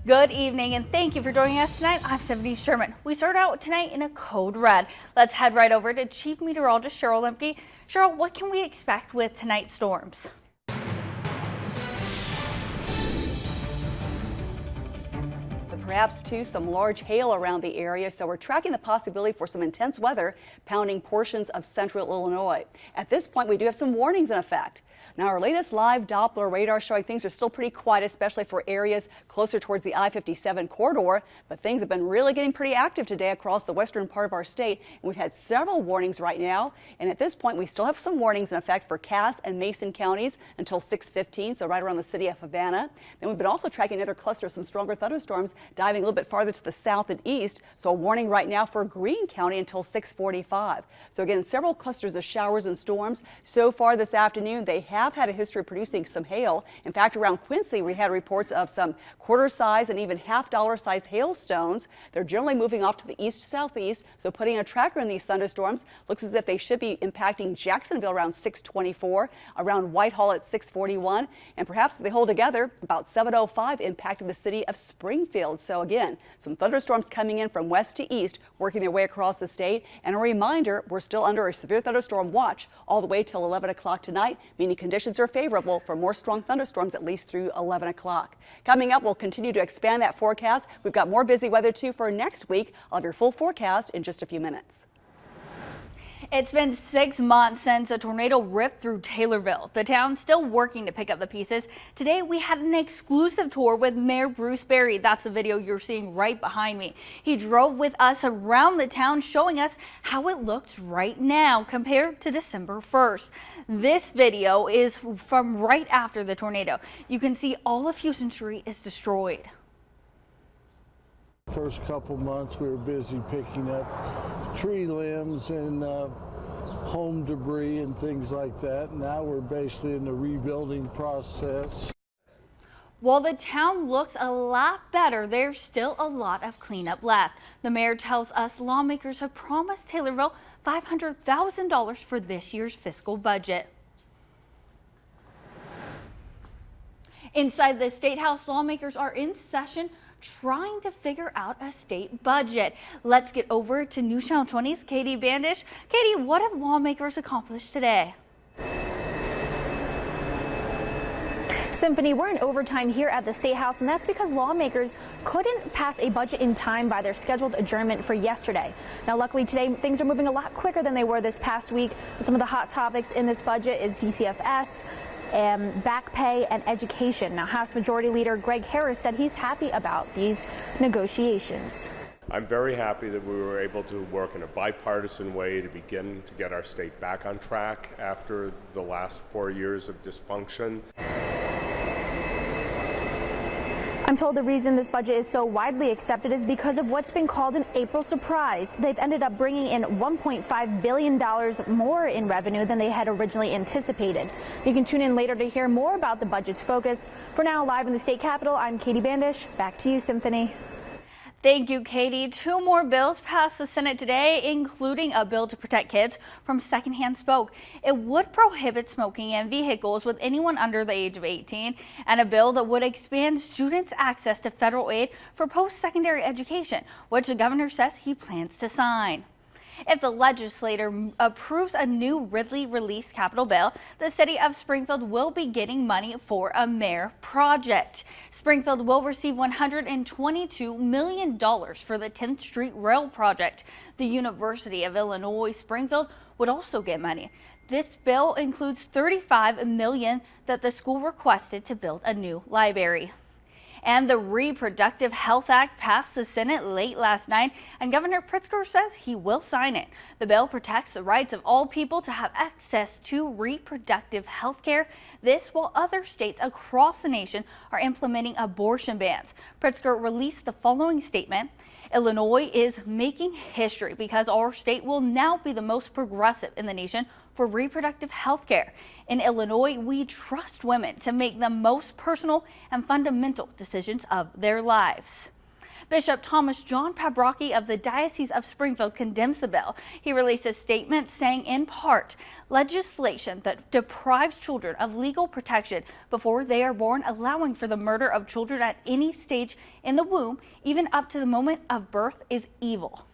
Good evening and thank you for joining us tonight. I'm Cymphanie Sherman. We start out tonight in a code red. Let's head right over to Chief Meteorologist Cheryl Lemke. Cheryl, what can we expect with tonight's storms? Perhaps, too, some large hail around the area, so we're tracking the possibility for some intense weather pounding portions of central Illinois. At this point, we do have some warnings in effect. Now, our latest live Doppler radar showing things are still pretty quiet, especially for areas closer towards the I-57 corridor, but things have been really getting pretty active today across the western part of our state, and we've had several warnings right now, and at this point, we still have some warnings in effect for Cass and Mason counties until 6:15, so right around the city of Havana. Then we've been also tracking another cluster of some stronger thunderstorms diving a little bit farther to the south and east, so a warning right now for Greene County until 6:45. So again, several clusters of showers and storms. So far this afternoon, they have had a history of producing some hail. In fact, around Quincy, we had reports of some quarter-size and even half-dollar-size hailstones. They're generally moving off to the east-southeast, so putting a tracker in these thunderstorms looks as if they should be impacting Jacksonville around 6:24, around Whitehall at 6:41, and perhaps if they hold together, about 7:05 impacting the city of Springfield. So again, some thunderstorms coming in from west to east, working their way across the state. And a reminder, we're still under a severe thunderstorm watch all the way till 11 o'clock tonight, meaning conditions are favorable for more strong thunderstorms at least through 11 o'clock. Coming up, we'll continue to expand that forecast. We've got more busy weather too for next week. I'll have your full forecast in just a few minutes. It's been 6 months since a tornado ripped through Taylorville. The town's still working to pick up the pieces. Today, we had an exclusive tour with Mayor Bruce Berry. That's the video you're seeing right behind me. He drove with us around the town, showing us how it looks right now compared to December 1st. This video is from right after the tornado. You can see all of Houston Street is destroyed. First couple months we were busy picking up tree limbs and home debris and things like that. Now we're basically in the rebuilding process. While the town looks a lot better, there's still a lot of cleanup left. The mayor tells us lawmakers have promised Taylorville $500,000 for this year's fiscal budget. Inside the State House, lawmakers are in session trying to figure out a state budget. Let's get over to News Channel 20's Katie Bandish. Katie, what have lawmakers accomplished today? Symphony, we're in overtime here at the State House, and that's because lawmakers couldn't pass a budget in time by their scheduled adjournment for yesterday. Now, luckily today, things are moving a lot quicker than they were this past week. Some of the hot topics in this budget is DCFS, back pay and education. Now, House Majority Leader Greg Harris said he's happy about these negotiations. I'm very happy that we were able to work in a bipartisan way to begin to get our state back on track after the last 4 years of dysfunction. I'm told the reason this budget is so widely accepted is because of what's been called an April surprise. They've ended up bringing in $1.5 billion more in revenue than they had originally anticipated. You can tune in later to hear more about the budget's focus. For now, live in the state capitol, I'm Katie Bandish. Back to you, Symphony. Thank you, Katie. 2 more bills passed the Senate today, including a bill to protect kids from secondhand smoke. It would prohibit smoking in vehicles with anyone under the age of 18, and a bill that would expand students' access to federal aid for post-secondary education, which the governor says he plans to sign. If the legislature approves a new Ridley release capital bill, the city of Springfield will be getting money for a mayor project. Springfield will receive $122 million for the 10th Street Rail project. The University of Illinois Springfield would also get money. This bill includes $35 million that the school requested to build a new library. And the Reproductive Health Act passed the Senate late last night, and Governor Pritzker says he will sign it. The bill protects the rights of all people to have access to reproductive health care. This while other states across the nation are implementing abortion bans. Pritzker released the following statement. Illinois is making history because our state will now be the most progressive in the nation for reproductive health care. In Illinois, we trust women to make the most personal and fundamental decisions of their lives. Bishop Thomas John Pabrocky of the Diocese of Springfield condemns the bill. He released a statement saying, in part, legislation that deprives children of legal protection before they are born, allowing for the murder of children at any stage in the womb, even up to the moment of birth, is evil.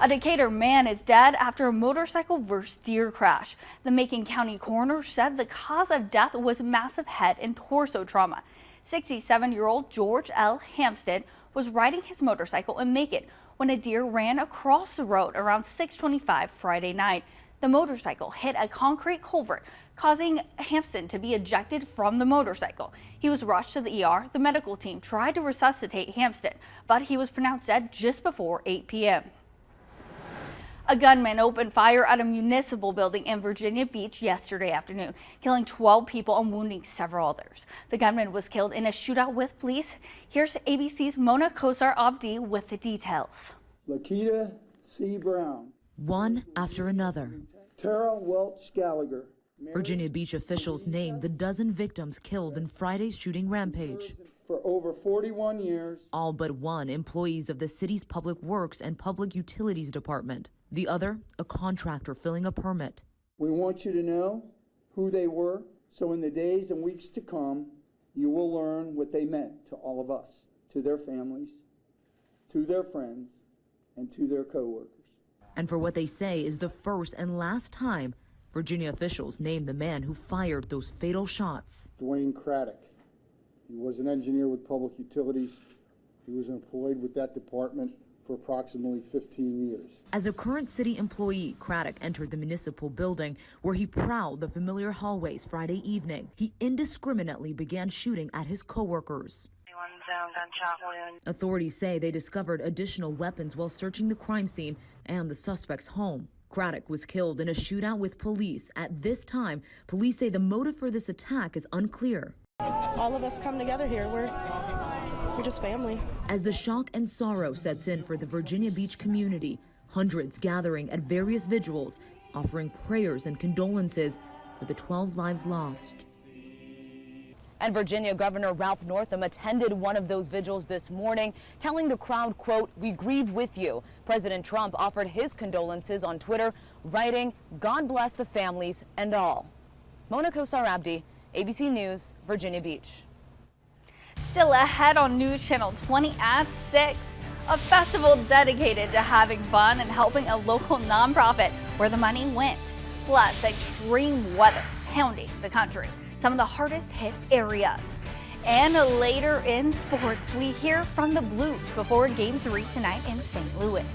A Decatur man is dead after a motorcycle versus deer crash. The Macon County coroner said the cause of death was massive head and torso trauma. 67-year-old George L. Hampstead was riding his motorcycle in Macon when a deer ran across the road around 6:25 Friday night. The motorcycle hit a concrete culvert, causing Hampstead to be ejected from the motorcycle. He was rushed to the ER. The medical team tried to resuscitate Hampstead, but he was pronounced dead just before 8 p.m. A gunman opened fire at a municipal building in Virginia Beach yesterday afternoon, killing 12 people and wounding several others. The gunman was killed in a shootout with police. Here's ABC's Mona Kosar Abdi with the details. Lakita C. Brown. One after another. Tara Welch Gallagher. Virginia Beach officials named the dozen victims killed in Friday's shooting rampage. For over 41 years. All but one employees of the city's Public Works and Public Utilities Department. The other, a contractor filling a permit. We want you to know who they were, so in the days and weeks to come, you will learn what they meant to all of us, to their families, to their friends, and to their co-workers. And for what they say is the first and last time Virginia officials named the man who fired those fatal shots. Dwayne Craddock. He was an engineer with Public Utilities. He was employed with that department for approximately 15 years. As a current city employee, Craddock entered the municipal building where he prowled the familiar hallways Friday evening. He indiscriminately began shooting at his coworkers. Authorities say they discovered additional weapons while searching the crime scene and the suspect's home. Craddock was killed in a shootout with police. At this time, police say the motive for this attack is unclear. All of us come together here. We're just family. As the shock and sorrow sets in for the Virginia Beach community, hundreds gathering at various vigils, offering prayers and condolences for the 12 lives lost. And Virginia Governor Ralph Northam attended one of those vigils this morning, telling the crowd, quote, "We grieve with you." President Trump offered his condolences on Twitter, writing, "God bless the families and all." Mona Kosar Abdi, ABC News, Virginia Beach. Still ahead on News Channel 20 at 6, a festival dedicated to having fun and helping a local nonprofit where the money went. Plus, extreme weather pounding the country, some of the hardest hit areas. And later in sports, we hear from the Blues before Game 3 tonight in St. Louis.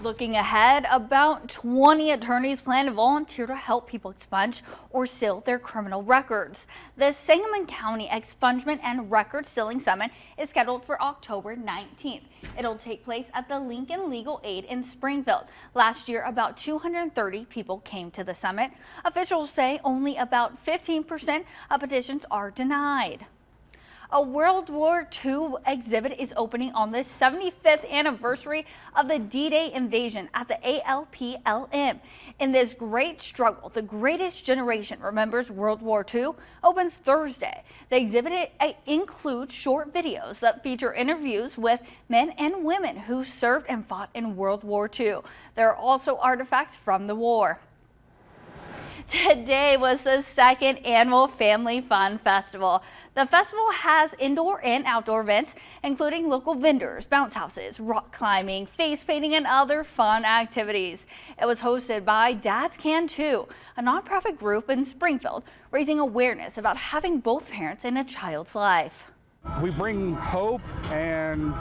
Looking ahead, about 20 attorneys plan to volunteer to help people expunge or seal their criminal records. The Sangamon County Expungement and Record Sealing Summit is scheduled for October 19th. It'll take place at the Lincoln Legal Aid in Springfield. Last year, about 230 people came to the summit. Officials say only about 15% of petitions are denied. A World War II exhibit is opening on the 75th anniversary of the D-Day invasion at the ALPLM. In this great struggle, the greatest generation remembers World War II opens Thursday. The exhibit includes short videos that feature interviews with men and women who served and fought in World War II. There are also artifacts from the war. Today was the second annual Family Fun Festival. The festival has indoor and outdoor events, including local vendors, bounce houses, rock climbing, face painting, and other fun activities. It was hosted by Dads Can Too, a nonprofit group in Springfield, raising awareness about having both parents in a child's life. We bring hope and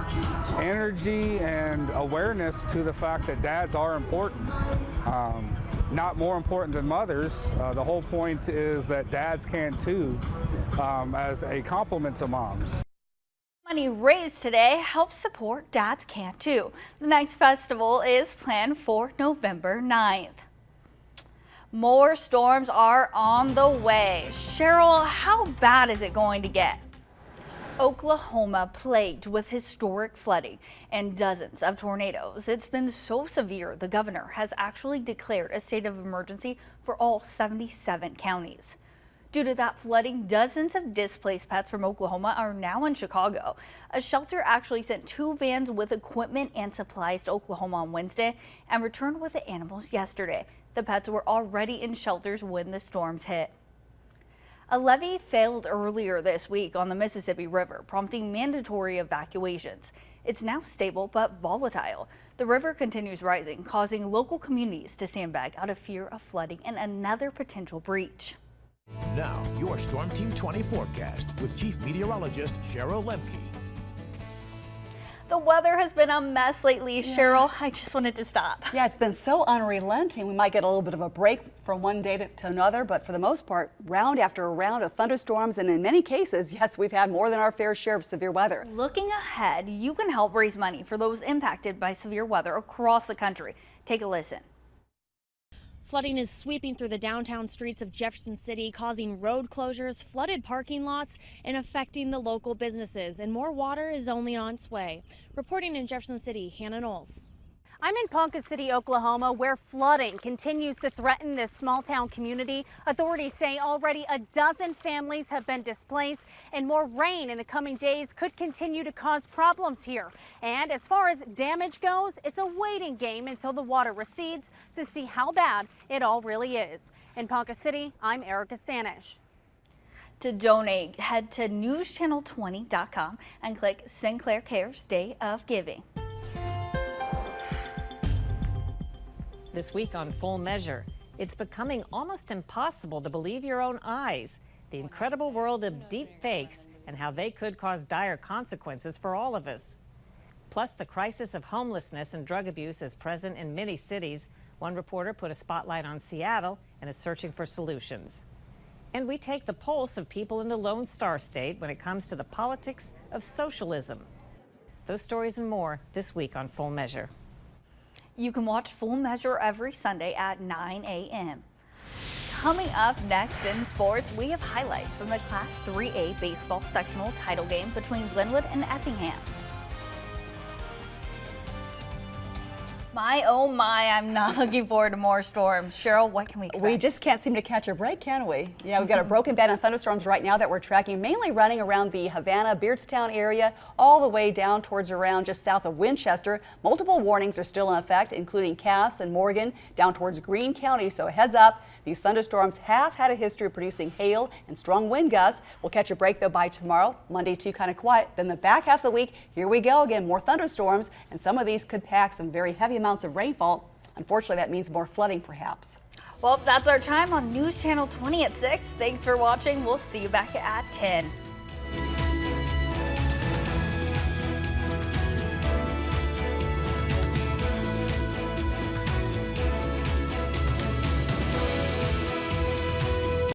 energy and awareness to the fact that dads are important. Not more important than mothers. The whole point is that dads can too, as a compliment to moms. Money raised today helps support Dads Can Too. The next festival is planned for November 9th. More storms are on the way. Cheryl, how bad is it going to get? Oklahoma plagued with historic flooding and dozens of tornadoes. It's been so severe, the governor has actually declared a state of emergency for all 77 counties. Due to that flooding, dozens of displaced pets from Oklahoma are now in Chicago. A shelter actually sent 2 vans with equipment and supplies to Oklahoma on Wednesday and returned with the animals yesterday. The pets were already in shelters when the storms hit. A levee failed earlier this week on the Mississippi River, prompting mandatory evacuations. It's now stable but volatile. The river continues rising, causing local communities to sandbag out of fear of flooding and another potential breach. Now, your Storm Team 20 forecast with Chief Meteorologist Cheryl Lemke. The weather has been a mess lately, Cheryl. I just wanted to stop. Yeah, it's been so unrelenting. We might get a little bit of a break from one day to another, but for the most part, round after round of thunderstorms, and in many cases, yes, we've had more than our fair share of severe weather. Looking ahead, you can help raise money for those impacted by severe weather across the country. Take a listen. Flooding is sweeping through the downtown streets of Jefferson City, causing road closures, flooded parking lots, and affecting the local businesses. And more water is only on its way. Reporting in Jefferson City, Hannah Knowles. I'm in Ponca City, Oklahoma, where flooding continues to threaten this small town community. Authorities say already a dozen families have been displaced, and more rain in the coming days could continue to cause problems here. And as far as damage goes, it's a waiting game until the water recedes to see how bad it all really is. In Ponca City, I'm Erica Stanish. To donate, head to newschannel20.com and click Sinclair Cares Day of Giving. This week on Full Measure, it's becoming almost impossible to believe your own eyes. The incredible world of deep fakes and how they could cause dire consequences for all of us. Plus, the crisis of homelessness and drug abuse is present in many cities. One reporter put a spotlight on Seattle and is searching for solutions. And we take the pulse of people in the Lone Star State when it comes to the politics of socialism. Those stories and more this week on Full Measure. You can watch Full Measure every Sunday at 9 a.m. Coming up next in sports, we have highlights from the Class 3A baseball sectional title game between Glenwood and Effingham. My, oh my, I'm not looking forward to more storms. Cheryl, what can we expect? We just can't seem to catch a break, can we? Yeah, we've got a broken band of thunderstorms right now that we're tracking, mainly running around the Havana, Beardstown area, all the way down towards around just south of Winchester. Multiple warnings are still in effect, including Cass and Morgan, down towards Greene County, so heads up. These thunderstorms have had a history of producing hail and strong wind gusts. We'll catch a break, though, by tomorrow. Monday, too, kind of quiet. Then the back half of the week, here we go again, more thunderstorms, and some of these could pack some very heavy amounts of rainfall. Unfortunately, that means more flooding, perhaps. Well, that's our time on News Channel 20 at 6. Thanks for watching. We'll see you back at 10.